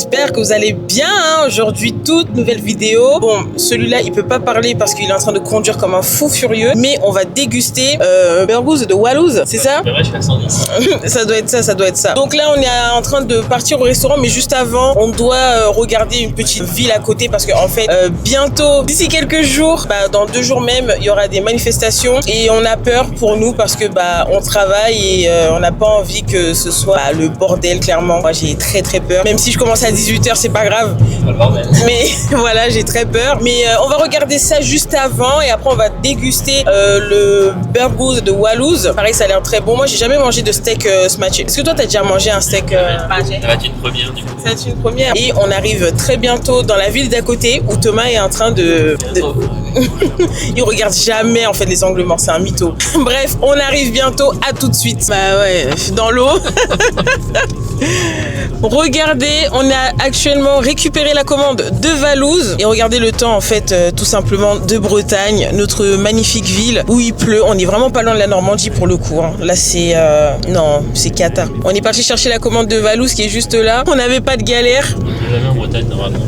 j'espère que vous allez bien. Aujourd'hui, toute nouvelle vidéo. Bon, celui-là, il peut pas parler parce qu'il est en train de conduire comme un fou furieux, mais on va déguster burgers de Wallows, c'est ça? Ouais, je fais 110. Ça doit être ça, ça doit être ça. Donc là, on est en train de partir au restaurant, mais juste avant, on doit regarder une petite ville à côté parce qu'en fait, bientôt, d'ici quelques jours, dans 2 jours même, il y aura des manifestations et on a peur pour nous parce que on travaille et on n'a pas envie que ce soit le bordel, clairement. Moi, j'ai très très peur. Même si je commence à 18h, c'est pas grave. Pas le bordel. Mais voilà, j'ai très peur. Mais on va regarder ça juste avant et après on va déguster le burgers de Wallows. Pareil, ça a l'air très bon. Moi, j'ai jamais mangé de steak ce match. Est-ce que toi, t'as déjà mangé un steak haché? Ça va être une première du coup. Ça va être une première. Et on arrive très bientôt dans la ville d'à côté où Thomas est en train de... Il regarde jamais en fait les angles morts, c'est un mytho. Bref, on arrive bientôt, à tout de suite. Bah ouais, dans l'eau. Regardez, on a actuellement récupéré la commande de Valouz et regardez le temps en fait tout simplement de Bretagne, notre magnifique ville où il pleut. On est vraiment pas loin de la Normandie pour le coup. Là c'est non, c'est cata. On est parti chercher la commande de Valouz qui est juste là. On n'avait pas de galère. Jamais en Bretagne normalement.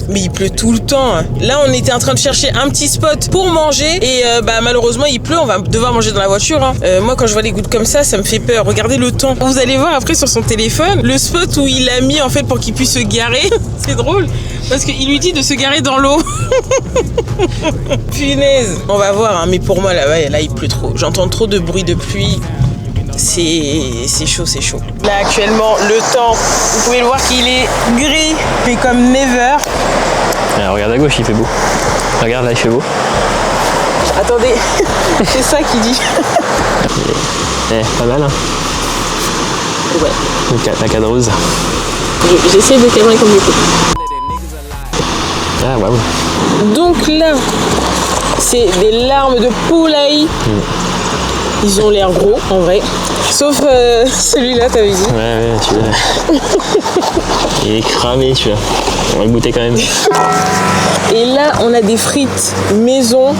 Mais il pleut tout le temps. Là, on était en train de chercher un petit spot pour manger et malheureusement, il pleut. On va devoir manger dans la voiture. Moi, quand je vois les gouttes comme ça me fait peur. Regardez le temps. Vous allez voir après sur son téléphone le spot où il a mis en fait pour qu'il puisse se garer. C'est drôle parce qu'il lui dit de se garer dans l'eau. Punaise. On va voir. Mais pour moi, là, il pleut trop. J'entends trop de bruit de pluie. C'est chaud, c'est chaud. Là actuellement le temps, vous pouvez le voir qu'il est gris, mais comme never. Alors, regarde à gauche, il fait beau. Regarde là, il fait beau. Attendez, c'est ça qu'il dit. Pas mal hein. Ouais. La cadreuse. J'essaie de cadrer comme je peux. Ah waouh. Donc là, c'est des larmes de poulaille. Ils ont l'air gros en vrai. Sauf celui-là, t'avais dit. Ouais, celui-là. Il est cramé celui-là. On va le goûter quand même. Et là, on a des frites maison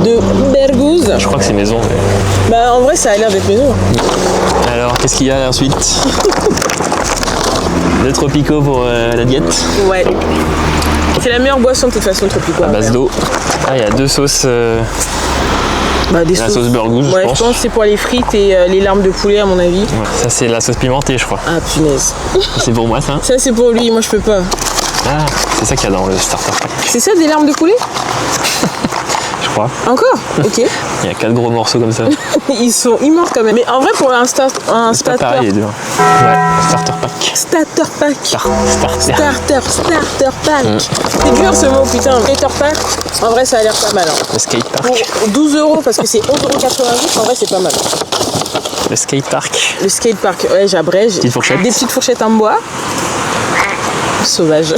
de burgers. Je crois que c'est maison. Mais... En vrai, ça a l'air d'être maison. Alors, qu'est-ce qu'il y a ensuite? 2 Tropico pour la diète. Ouais. C'est la meilleure boisson de toute façon, Tropico. À base d'eau. Ah, il y a 2 sauces. Des la sauce burgous, ouais, je pense que c'est pour les frites et les larmes de poulet à mon avis. Ouais, ça c'est la sauce pimentée je crois. Ah punaise. C'est pour moi ça? Ça c'est pour lui, moi je peux pas. Ah, c'est ça qu'il y a dans le starter pack. C'est ça des larmes de poulet? Je crois. Encore? Ok. Il y a 4 gros morceaux comme ça. Ils sont immenses quand même. Mais en vrai pour un starter... Pas pareil les deux. Ouais, starter pack. Starter pack. Starter pack. C'est dur ce mot putain. Starter pack. En vrai ça a l'air pas mal. Le skate park. Pour 12 € parce que c'est 11,90 €, en vrai c'est pas mal. Le skate park. Le skate park, ouais j'abrège. Des petites fourchettes en bois. Sauvage.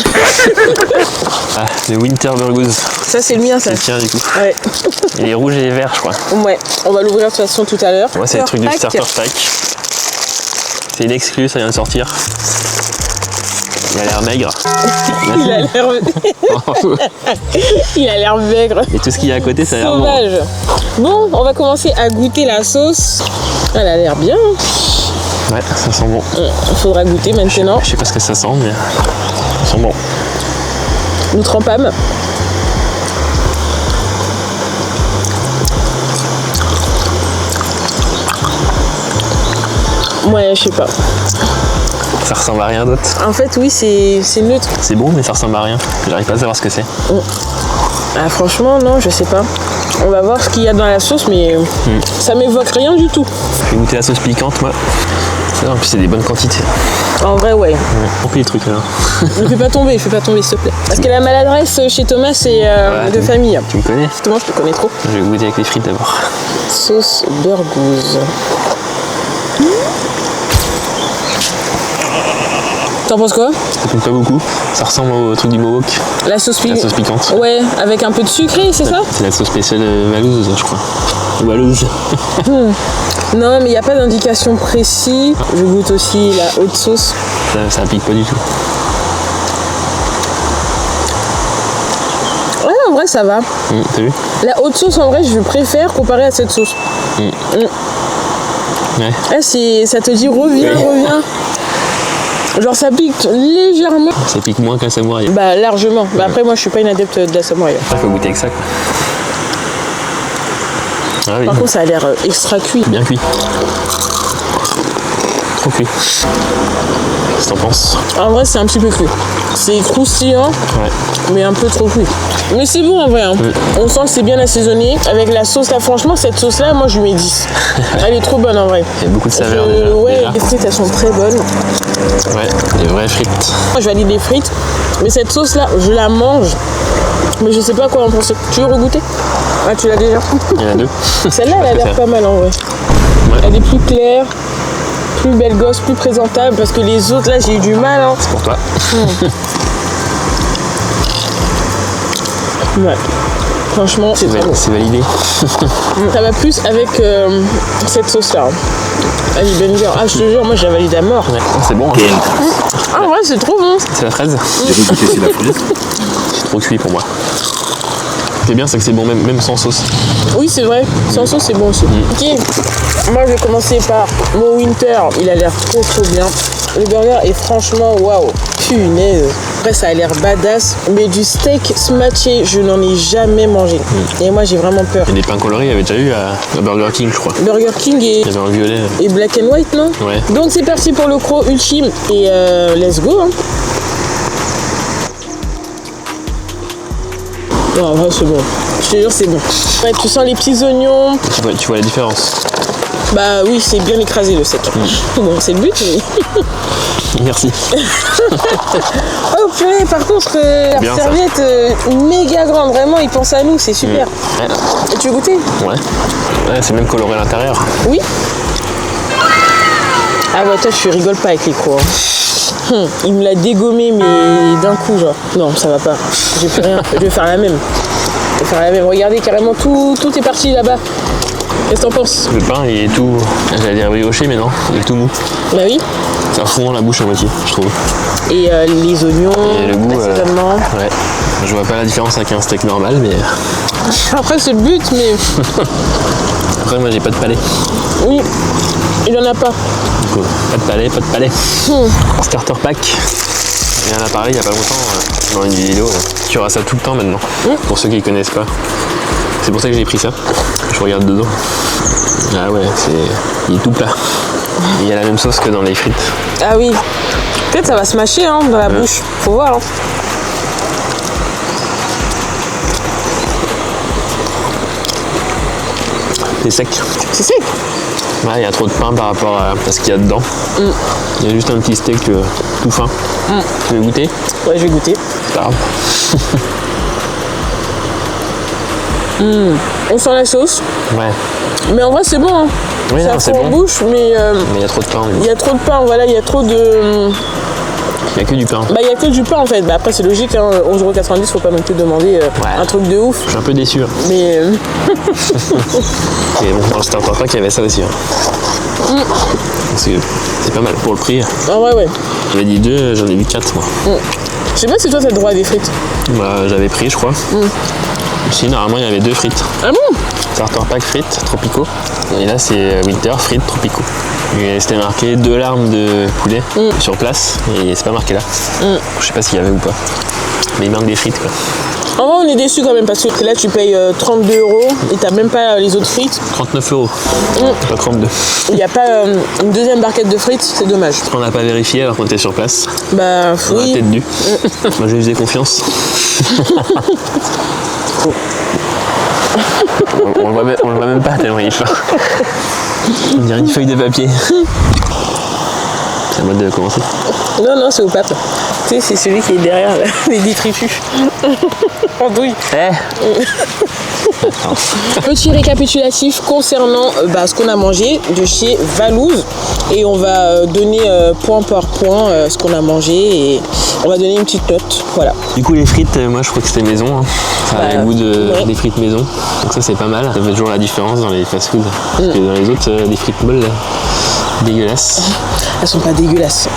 Ah, le Winter Burgers. Ça c'est le mien ça. C'est le tien du coup. Ouais. Et les rouges et les verts je crois. Ouais, on va l'ouvrir de toute façon tout à l'heure. Ouais, c'est le truc du starter pack. C'est une exclue, ça vient de sortir. Il a l'air maigre. Il a l'air... Il a l'air maigre. Et tout ce qu'il y a à côté, ça a l'air bon. Sauvage. Bon, on va commencer à goûter la sauce. Elle a l'air bien. Ouais, ça sent bon. Il faudra goûter maintenant. Je sais pas ce que ça sent, mais ça sent bon. Nous trempâmes. Ouais, je sais pas. Ça ressemble à rien d'autre. En fait, oui, c'est neutre. C'est bon, mais ça ressemble à rien. J'arrive pas à savoir ce que c'est. Ah, franchement, non, je sais pas. On va voir ce qu'il y a dans la sauce, mais ça m'évoque rien du tout. Je vais goûter la sauce piquante, moi. En plus, c'est des bonnes quantités. En vrai, ouais. Remplis les trucs là. Ne fais pas tomber, s'il te plaît. Parce que la maladresse chez Thomas, c'est de famille. Tu me connais? Thomas, je te connais trop. Je vais goûter avec les frites d'abord. Sauce burgous. T'en penses quoi? Ça pique pas beaucoup. Ça ressemble au truc du Mohawk. La sauce piquante. Ouais, avec un peu de sucré, c'est ça? C'est la sauce spéciale Wallows, je crois. Wallows. Non, mais il n'y a pas d'indication précise. Je goûte aussi la haute sauce. Ça pique pas du tout. Ouais, en vrai, ça va. T'as vu? La haute sauce, en vrai, je préfère comparée à cette sauce. Ouais. Ah, ça te dit reviens. Genre ça pique légèrement. Ça pique moins qu'un samouraï. Bah largement. Bah après moi je suis pas une adepte de la samouraï. Il faut goûter avec ça quoi. Ah oui. Par contre ça a l'air extra cuit. Bien cuit. Trop cuit. Qu'est-ce que t'en penses? En vrai c'est un petit peu cuit. C'est croustillant, Ouais. mais un peu trop cuit. Mais c'est bon en vrai. Hein. On sent que c'est bien assaisonné. Avec la sauce là, franchement cette sauce là, moi je lui mets 10. Elle est trop bonne en vrai. Il y a beaucoup de saveurs déjà. Ouais, déjà. les frites elles sont très bonnes. Ouais, des vraies frites. Moi je valide les frites. Mais cette sauce là, je la mange. Mais je sais pas quoi en penser. Tu veux regoûter? Ah tu l'as déjà. Il y en a deux. Celle-là elle a l'air pas mal en vrai. Ouais. Elle est plus claire, plus belle gosse, plus présentable. Parce que les autres là j'ai eu du mal. Hein. C'est pour toi. Ouais. Franchement, c'est très bon. C'est validé. Ça va plus avec cette sauce là. Elle est banger. Ah je te jure, moi j'ai validé à mort. Ouais. C'est bon. Hein. Ah ouais c'est trop bon. C'est la fraise. J'ai goûté, c'est la fraise. C'est trop cuit pour moi. Ce qui est bien, c'est que c'est bon même sans sauce. Oui c'est vrai, sans sauce c'est bon aussi. Ok, moi je vais commencer par mon winter. Il a l'air trop bien. Le burger est franchement waouh. Punaise. Après ça a l'air badass. Mais du steak smatché, je n'en ai jamais mangé. Et moi j'ai vraiment peur. Et des pains colorés, il y avait déjà eu à Burger King, je crois. Burger King Il y avait un violet. et black and white non? Ouais. Donc c'est parti pour le croc ultime. Et let's go hein. Non, en vrai, c'est bon. Je te jure, c'est bon. Ouais, tu sens les petits oignons. Tu vois la différence. Bah oui, c'est bien écrasé le steak. Bon, c'est le but, mais... Merci. Oh purée, par contre, la Bien, serviette méga grande. Vraiment, ils pensent à nous, c'est super. Ouais. Et tu veux goûter? Ouais. Ouais, c'est même coloré à l'intérieur. Oui. Ah ouais, toi, tu rigoles pas avec les crocs. Hein. Il me l'a dégommé, mais d'un coup, genre. Non, ça va pas. J'ai plus rien. Je vais faire la même. Je vais faire la même. Regardez, carrément, tout est parti là-bas. Qu'est-ce que t'en penses? Le pain, il est tout... J'allais dire brioché, mais non. Il est tout mou. Bah oui. Ça fond dans la bouche à moitié, je trouve. Et les oignons, Et le goût... l'assaisonnement. Ouais. Je vois pas la différence avec un steak normal, mais... Après, c'est le but, mais Après, moi, j'ai pas de palais. oui, il en a pas. Du coup, pas de palais, pas de palais. Starter pack. Il y a un appareil il y a pas longtemps dans une vidéo. Tu auras ça tout le temps maintenant. Pour ceux qui connaissent pas. C'est pour ça que j'ai pris ça. Je regarde dedans. Ah ouais, il est tout plat. Il y a la même sauce que dans les frites. Ah oui. Peut-être ça va se mâcher hein, dans la bouche. Faut voir. Hein. C'est sec. C'est sec. Ouais, il y a trop de pain par rapport à ce qu'il y a dedans. Il y a juste un petit steak tout fin. Tu veux goûter? Ouais, je vais goûter. C'est pas grave. On sent la sauce. Ouais. Mais en vrai, c'est bon. Hein. Oui, ça non, c'est fond en bon. bouche, mais Mais il y a trop de pain. il y a trop de pain. Voilà, il y a trop de... Il y a que du pain. Bah, il y a que du pain en fait. Bah, après, c'est logique. Hein, 11,90 €, faut pas non plus demander un truc de ouf. Je suis un peu déçu. Hein. Mais Et bon, dans le starter pack, il y avait ça aussi. Hein. Parce que c'est pas mal pour le prix. en vrai, ouais. J'avais dit 2, j'en ai vu 4 moi. Je sais pas si toi, t'as le droit à des frites. Bah, j'avais pris, je crois. Si, normalement, il y avait 2 frites. Ah bon? Starter pack frites tropicaux. Et là, c'est winter frites tropicaux. Et c'était marqué 2 larmes de poulet sur place. Et c'est pas marqué là. Je sais pas s'il y avait ou pas. Mais il manque des frites quoi. En vrai, on est déçus quand même parce que là, tu payes 32 € et t'as même pas les autres frites. 39 €. Pas 32. Il n'y a pas une deuxième barquette de frites, c'est dommage. On n'a pas vérifié alors qu'on était sur place. Bah, On aurait oui. peut-être dû. Moi, je lui faisais confiance. on le voit même pas tellement il est fort. On dirait une feuille de papier. C'est à moi de commencer. Non, non, c'est au pape. Tu sais, c'est celui qui est derrière là, les détritus. En douille. Petit récapitulatif concernant ce qu'on a mangé de chez Valouz. Et on va donner point par point ce qu'on a mangé et on va donner une petite note. Voilà. Du coup, les frites, moi je crois que c'était maison. Hein. Ça a le goût des frites maison. Donc ça, c'est pas mal. Ça fait toujours la différence dans les fast-food. Parce que dans les autres, des frites molles, Dégueulasse. Elles sont pas dégueulasses.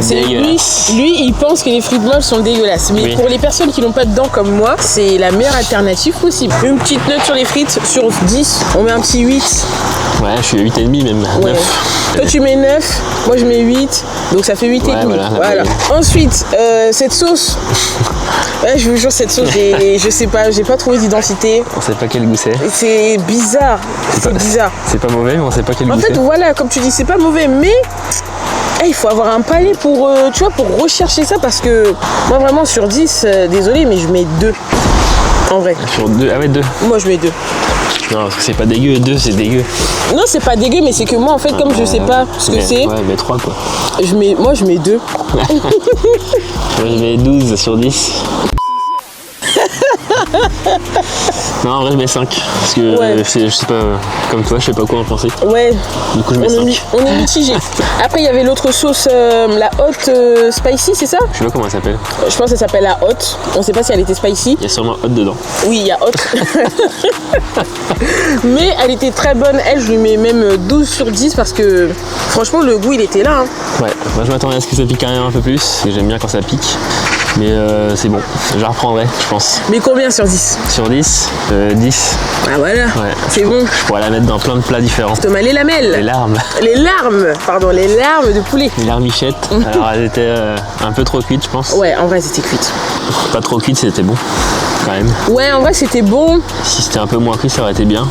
Lui, il pense que les frites molles sont dégueulasses. Mais pour les personnes qui n'ont pas de dents comme moi, c'est la meilleure alternative possible. Une petite note sur les frites, sur 10, on met un petit 8. Ouais, je suis à 8,5 même. Ouais. 9. Toi tu mets 9, moi je mets 8, donc ça fait 8,5. Ouais, voilà. Ensuite, cette sauce. Ouais, je vous jure, cette sauce, je sais pas, j'ai pas trouvé d'identité. On sait pas quel goût c'est. C'est bizarre. C'est bizarre. C'est pas mauvais, mais on sait pas quel goût c'est. En fait, voilà, comme tu dis, c'est pas mauvais, mais il faut avoir un palais pour, tu vois, pour rechercher ça, parce que moi vraiment sur 10, désolé, mais je mets 2. En vrai. Sur 2, ah ouais, 2. Moi je mets 2. Non, parce que c'est pas dégueu, 2 c'est dégueu. Non, c'est pas dégueu, mais c'est que moi en fait, comme je sais pas ce que c'est. Ouais, mais 3 quoi. Moi je mets 2. Moi je mets 12 sur 10. Non, en vrai, je mets 5. Parce que je sais pas, comme toi, je sais pas quoi en penser. Ouais. Du coup, je mets 5. On est mitigé. Après, il y avait l'autre sauce, la hot spicy, c'est ça? Je sais pas comment elle s'appelle. Je pense qu'elle s'appelle la hot. On sait pas si elle était spicy. Il y a sûrement hot dedans. Oui, il y a hot. Mais elle était très bonne. Elle, je lui mets même 12 sur 10 parce que franchement, le goût, il était là. Hein. Ouais, moi je m'attendais à ce que ça pique quand même un peu plus. J'aime bien quand ça pique. Mais c'est bon, je la reprendrai, je pense. Mais combien sur 10? Sur 10, 10. Ah voilà, ouais, c'est bon. Je pourrais la mettre dans plein de plats différents. Thomas, les lamelles. Les larmes. Les larmes, pardon, les larmes de poulet. Les larmichettes. Alors elles étaient un peu trop cuites, je pense. Ouais, en vrai, c'était cuite. Pas trop cuites, c'était bon, quand même. Ouais, en vrai, c'était bon. Si c'était un peu moins cuit, ça aurait été bien.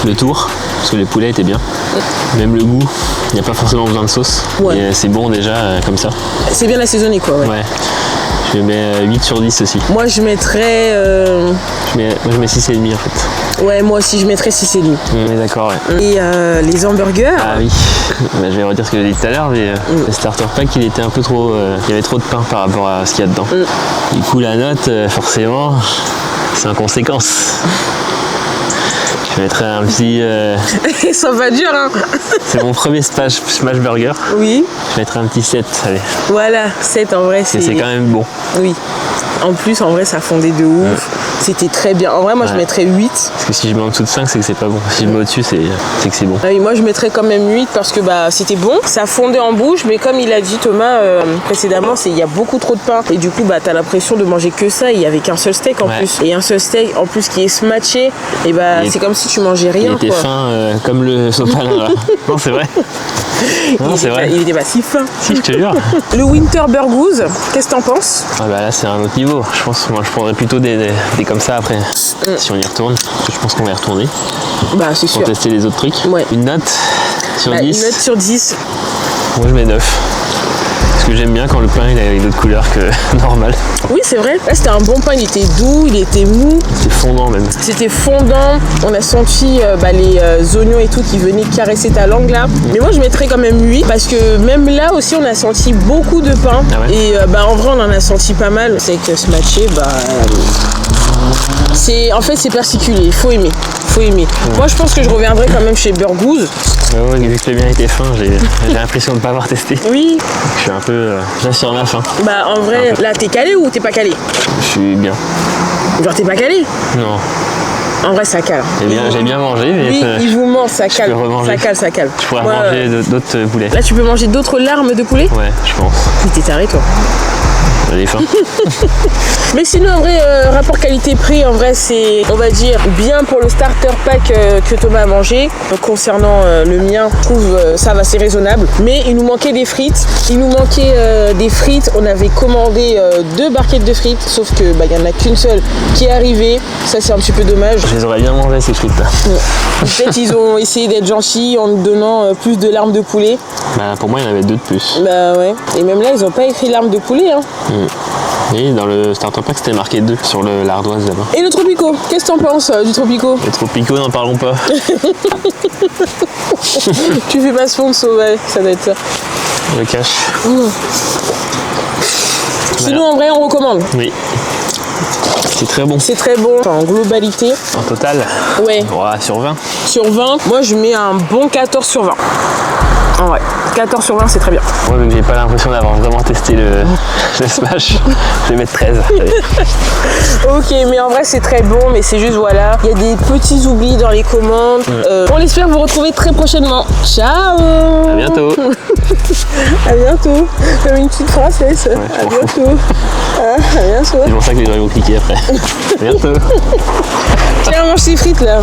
Le tour, parce que les poulets étaient bien. Même le goût, il n'y a pas forcément besoin de sauce. Ouais. Et c'est bon déjà, comme ça. C'est bien assaisonné, quoi. Ouais. Je mets 8 sur 10 aussi. Moi, je mettrais... Moi, je mets 6,5 en fait. Ouais, moi aussi, je mettrais 6,5. On est d'accord, ouais. Et les hamburgers... Ah oui, je vais redire ce que j'ai dit tout à l'heure, mais le starter pack, il était un peu trop... il y avait trop de pain par rapport à ce qu'il y a dedans. Du coup, la note, forcément, c'est en conséquence. Je mettrais un petit... Ça va dur, hein. C'est mon premier smash burger. Oui. Je mettrais un petit 7, allez. Voilà, 7 en vrai, c'est... C'est quand même bon. Oui. En plus, en vrai, ça fondait de ouf. C'était très bien. En vrai, moi, je mettrais 8. Parce que si je mets en dessous de 5, c'est que c'est pas bon. Si je mets au-dessus, c'est que c'est bon. Ah oui, moi, je mettrais quand même 8 parce que c'était bon. Ça fondait en bouche, mais comme il a dit Thomas précédemment, il y a beaucoup trop de pain. Et du coup, t'as l'impression de manger que ça. Il y avait qu'un seul steak en plus. Et un seul steak, en plus, qui est smatché. Et c'est comme si tu mangeais rien. Il était fin comme le sopalin, là. Non, c'est vrai. Non, c'est vrai. Il était pas si fin. Si, je te jure. Le Winter Burgers, qu'est-ce que t'en penses? Ah bah là, c'est un autre niveau. Je pense, moi, je prendrais plutôt des comme ça après. Si on y retourne. Je pense qu'on va y retourner. Bah, c'est sûr. Pour tester les autres trucs. Ouais. Une note sur 10. Une note sur 10. Moi, je mets 9. Parce que j'aime bien quand le pain il est avec d'autres couleurs que normal. Oui, c'est vrai. Là, c'était un bon pain. Il était doux, il était mou. C'était fondant même. C'était fondant. On a senti les oignons et tout qui venaient caresser ta langue là. Mais moi, je mettrais quand même 8 parce que même là aussi, on a senti beaucoup de pain. Ah ouais. Et en vrai, on en a senti pas mal. C'est que ce matché, en fait, c'est particulier. Il faut aimer. Moi, je pense que je reviendrai quand même chez Burgers. Ouais, vu que le mien était fin, j'ai l'impression de ne pas avoir testé. Oui. Je suis un peu là sur ma faim. En vrai, là, t'es calé ou t'es pas calé? Je suis bien. Genre, t'es pas calé? Non. En vrai, ça cale. J'ai bien mangé, mais... Oui, il vous ment, ça cale. Ça cale. Je pourrais manger d'autres poulets. Là, tu peux manger d'autres larmes de poulet? Ouais, je pense. T'es taré, toi. Elle est faim. Mais sinon, en vrai, rapport qualité-prix, en vrai, c'est, on va dire, bien pour le starter pack que Thomas a mangé. Donc, concernant le mien, je trouve ça va, c'est raisonnable. Mais il nous manquait des frites. On avait commandé 2 barquettes de frites, sauf que il y en a qu'une seule qui est arrivée. Ça, c'est un petit peu dommage. Je les aurais bien mangées, ces frites-là. Ouais. Peut-être ils ont essayé d'être gentils en nous donnant plus de larmes de poulet. Pour moi, il y en avait 2 de plus. Ouais. Et même là, ils n'ont pas écrit larmes de poulet. Hein. Et dans le starter pack, c'était marqué 2 sur l'ardoise d'abord. Et le Tropico, qu'est-ce que t'en penses du Tropico? Le Tropico, n'en parlons pas. Tu fais pas sponsor, ouais, ça doit être ça. Le cache. Sinon, en vrai, on recommande. Oui. C'est très bon. C'est très bon en globalité. En total? Ouais. Sur 20. Sur 20, moi je mets un bon 14 sur 20. En vrai. 14 sur 20, c'est très bien. Moi, même j'ai pas l'impression d'avoir vraiment testé le smash. Je vais mettre 13. Ok, mais en vrai, c'est très bon, mais c'est juste, voilà, il y a des petits oublis dans les commandes. On espère vous retrouver très prochainement. Ciao. À bientôt. À bientôt. Comme une petite princesse. À bientôt. À bientôt. C'est pour ça que les gens vont cliquer après. À bientôt. Tiens, mange tes frites là.